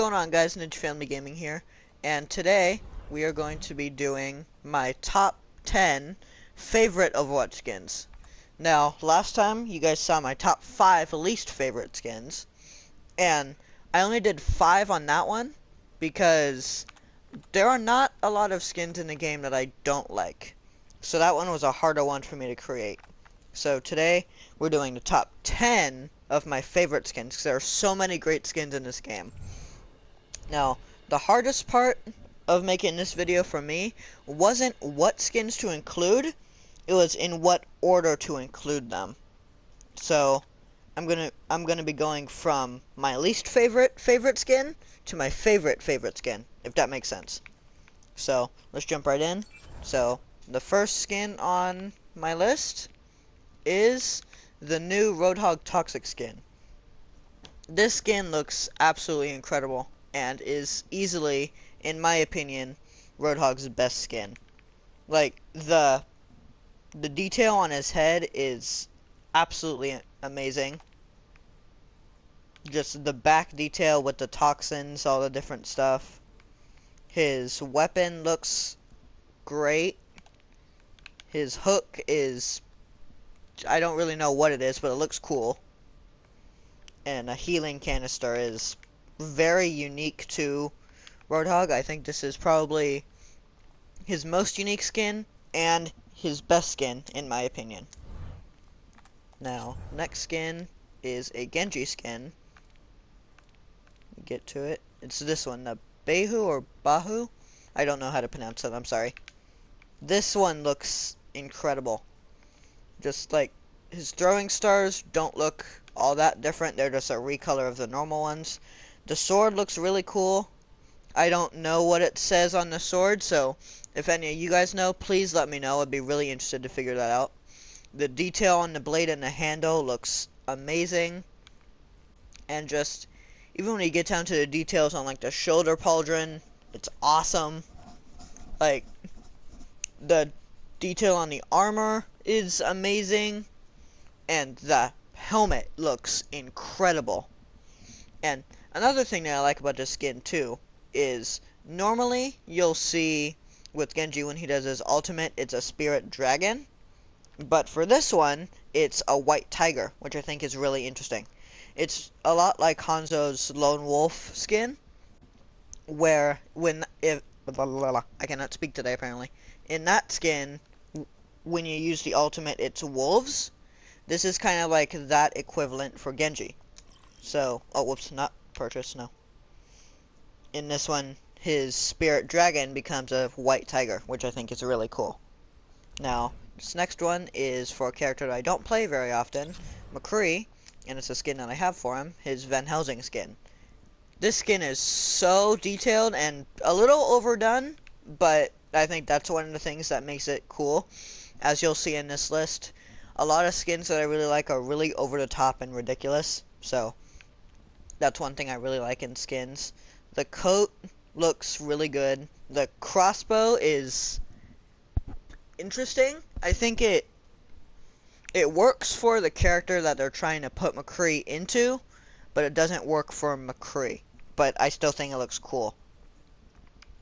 going on, guys? Ninja Family Gaming here, and today we are going to be doing my top 10 favorite Overwatch skins. Now, last time you guys saw my top 5 least favorite skins, and I only did 5 on that one because there are not a lot of skins in the game that I don't like. So that one was a harder one for me to create. So today we're doing the top 10 of my favorite skins because there are so many great skins in this game. Now, the hardest part of making this video for me wasn't what skins to include, it was in what order to include them. So, I'm gonna be going from my least favorite skin to my favorite skin, if that makes sense. So, let's jump right in. So, the first skin on my list is the new Roadhog Toxic skin. This skin looks absolutely incredible and is easily, in my opinion, Roadhog's best skin. Like, the detail on his head is absolutely amazing. Just the back detail with the toxins, all the different stuff. His weapon looks great. His hook is, I don't really know what it is, but it looks cool. And a healing canister is very unique to Roadhog. I think this is probably his most unique skin and his best skin, in my opinion. Now, next skin is a Genji skin. Get to it. It's this one, the Behu or Bahu? I don't know how to pronounce it, I'm sorry. This one looks incredible. Just like, his throwing stars don't look all that different. They're just a recolor of the normal ones. The sword looks really cool. I don't know what it says on the sword, so if any of you guys know, please let me know. I'd be really interested to figure that out. The detail on the blade and the handle looks amazing. And just, even when you get down to the details on like the shoulder pauldron, it's awesome. Like, the detail on the armor is amazing. And the helmet looks incredible. And another thing that I like about this skin too is normally you'll see with Genji when he does his ultimate, it's a spirit dragon. But for this one, it's a white tiger, which I think is really interesting. It's a lot like Hanzo's lone wolf skin, where I cannot speak today apparently. In that skin, when you use the ultimate, it's wolves. This is kind of like that equivalent for Genji. So, oh whoops, not purchase, no. In this one, his spirit dragon becomes a white tiger, which I think is really cool. Now, this next one is for a character that I don't play very often, McCree, and it's a skin that I have for him, his Van Helsing skin. This skin is so detailed and a little overdone, but I think that's one of the things that makes it cool. As you'll see in this list, a lot of skins that I really like are really over the top and ridiculous, so that's one thing I really like in skins. The coat looks really good. The crossbow is interesting. I think it works for the character that they're trying to put McCree into, but it doesn't work for McCree. But I still think it looks cool.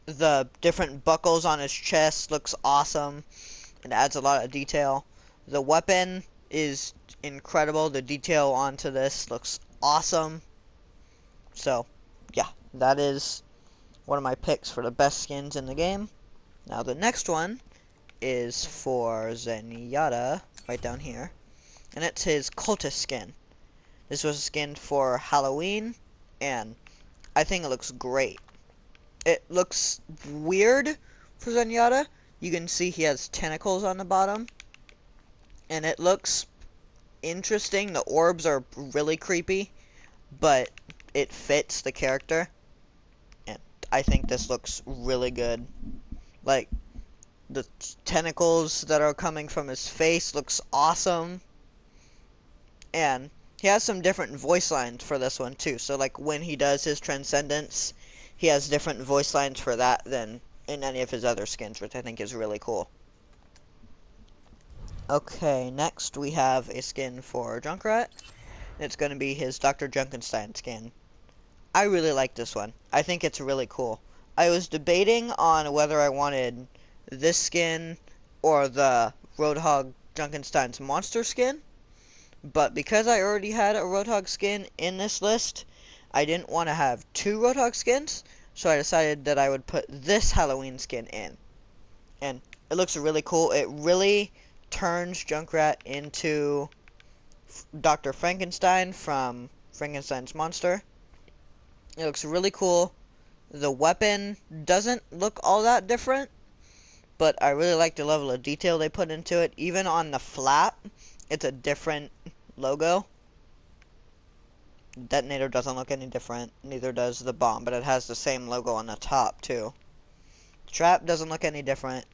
The different buckles on his chest looks awesome. It adds a lot of detail. The weapon is incredible. The detail onto this looks awesome. So, yeah, that is one of my picks for the best skins in the game. Now, the next one is for Zenyatta, right down here. And it's his Cultist skin. This was a skin for Halloween, and I think it looks great. It looks weird for Zenyatta. You can see he has tentacles on the bottom. And it looks interesting. The orbs are really creepy, but it fits the character. And I think this looks really good. Like, the tentacles that are coming from his face looks awesome. And he has some different voice lines for this one too. So like when he does his Transcendence, he has different voice lines for that than in any of his other skins, which I think is really cool. Okay, next we have a skin for Junkrat. It's going to be his Dr. Junkenstein skin. I really like this one. I think it's really cool. I was debating on whether I wanted this skin or the Roadhog Junkenstein's monster skin, but because I already had a Roadhog skin in this list, I didn't want to have two Roadhog skins, so I decided that I would put this Halloween skin in. And it looks really cool. It really turns Junkrat into Dr. Frankenstein from Frankenstein's Monster. It looks really cool. The weapon doesn't look all that different, but I really like the level of detail they put into it. Even on the flap, it's a different logo. Detonator doesn't look any different, neither does the bomb, but it has the same logo on the top too. Trap doesn't look any different,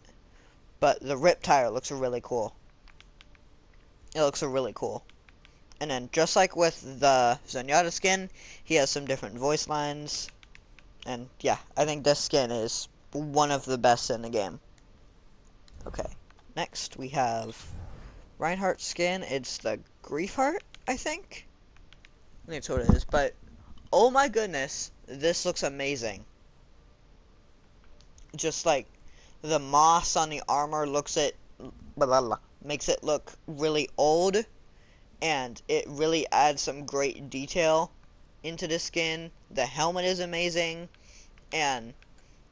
but the rip tire looks really cool. It looks really cool. And then just like with the Zenyatta skin, he has some different voice lines. And yeah, I think this skin is one of the best in the game. Okay, next we have Reinhardt's skin. It's the Grief Heart, I think. I think that's what it is, but oh my goodness, this looks amazing. Just like the moss on the armor makes it look really old, and it really adds some great detail into the skin. The helmet is amazing, and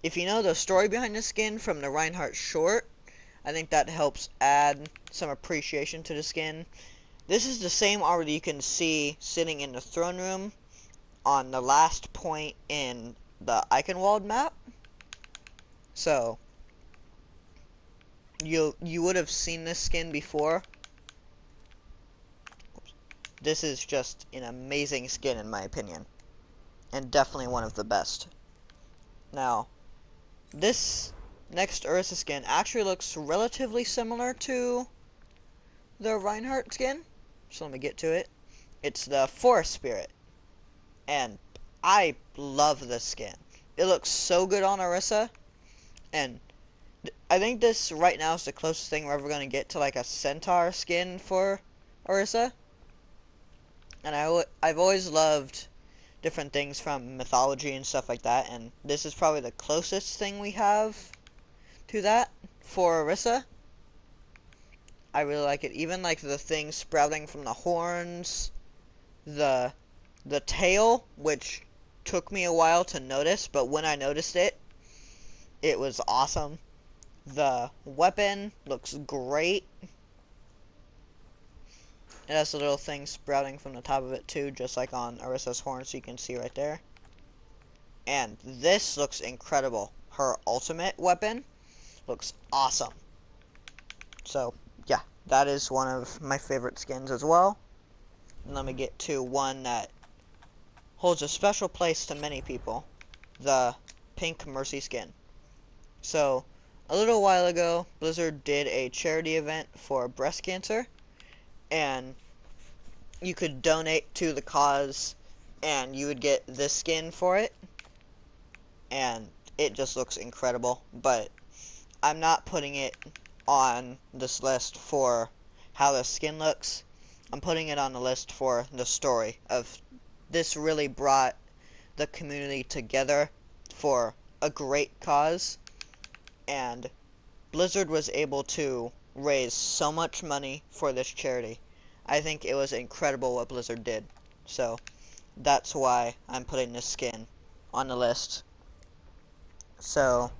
if you know the story behind the skin from the Reinhardt short, I think that helps add some appreciation to the skin. This is the same armor that you can see sitting in the throne room on the last point in the Eichenwald map. So you would have seen this skin before. This is just an amazing skin in my opinion, and definitely one of the best. Now, this next Ursa skin actually looks relatively similar to the Reinhardt skin, so let me get to it. It's the Forest Spirit, and I love this skin. It looks so good on Orisa, and I think this right now is the closest thing we're ever going to get to like a Centaur skin for Orisa. And I've always loved different things from mythology and stuff like that, and this is probably the closest thing we have to that for Orisa. I really like it. Even like the things sprouting from the horns, the tail, which took me a while to notice, but when I noticed it, it was awesome. The weapon looks great. It has a little thing sprouting from the top of it too, just like on Orisa's horn, so you can see right there. And this looks incredible. Her ultimate weapon looks awesome. So, yeah, that is one of my favorite skins as well. And let me get to one that holds a special place to many people. The Pink Mercy skin. So, a little while ago, Blizzard did a charity event for breast cancer, and you could donate to the cause, and you would get this skin for it, and it just looks incredible. But I'm not putting it on this list for how the skin looks. I'm putting it on the list for the story of this really brought the community together for a great cause, and Blizzard was able to raise so much money for this charity. I think it was incredible what Blizzard did. So that's why I'm putting this skin on the list. So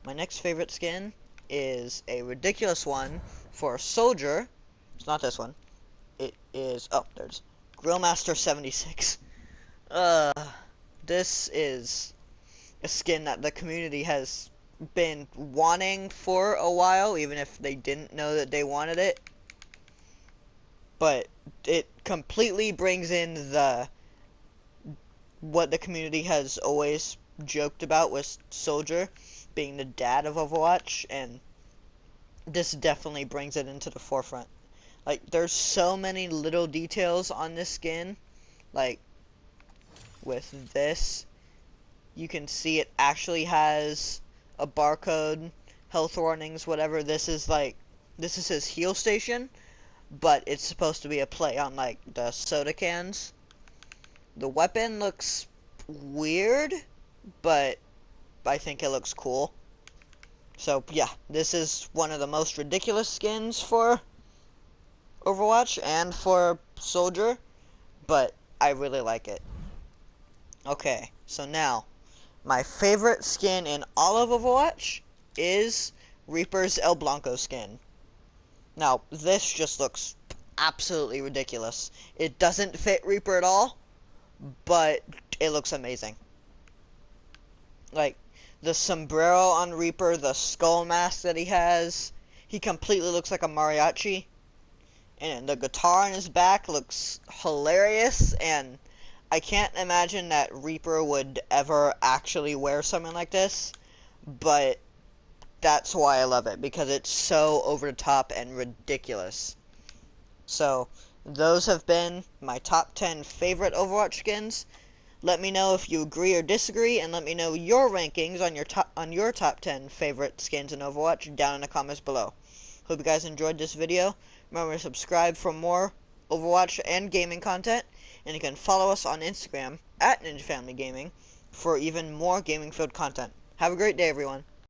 my next favorite skin is a ridiculous one for Soldier. It's not this one. It is, oh, there's Grillmaster 76. This is a skin that the community has been wanting for a while, even if they didn't know that they wanted it. But it completely brings in what the community has always joked about with Soldier being the dad of Overwatch, and this definitely brings it into the forefront. Like, there's so many little details on this skin. Like, with this, you can see it actually has a barcode, health warnings, whatever. This is his heal station, but it's supposed to be a play on, like, the soda cans. The weapon looks weird, but I think it looks cool. So yeah, this is one of the most ridiculous skins for Overwatch and for Soldier, but I really like it. Okay, so now, my favorite skin in all of Overwatch is Reaper's El Blanco skin. Now, this just looks absolutely ridiculous. It doesn't fit Reaper at all, but it looks amazing. Like, the sombrero on Reaper, the skull mask that he has, he completely looks like a mariachi. And the guitar on his back looks hilarious, and I can't imagine that Reaper would ever actually wear something like this, but that's why I love it, because it's so over the top and ridiculous. So, those have been my top 10 favorite Overwatch skins. Let me know if you agree or disagree, and let me know your rankings on your top 10 favorite skins in Overwatch down in the comments below. Hope you guys enjoyed this video. Remember to subscribe for more Overwatch and gaming content, and you can follow us on Instagram at Ninja Family Gaming for even more gaming-filled content. Have a great day, everyone.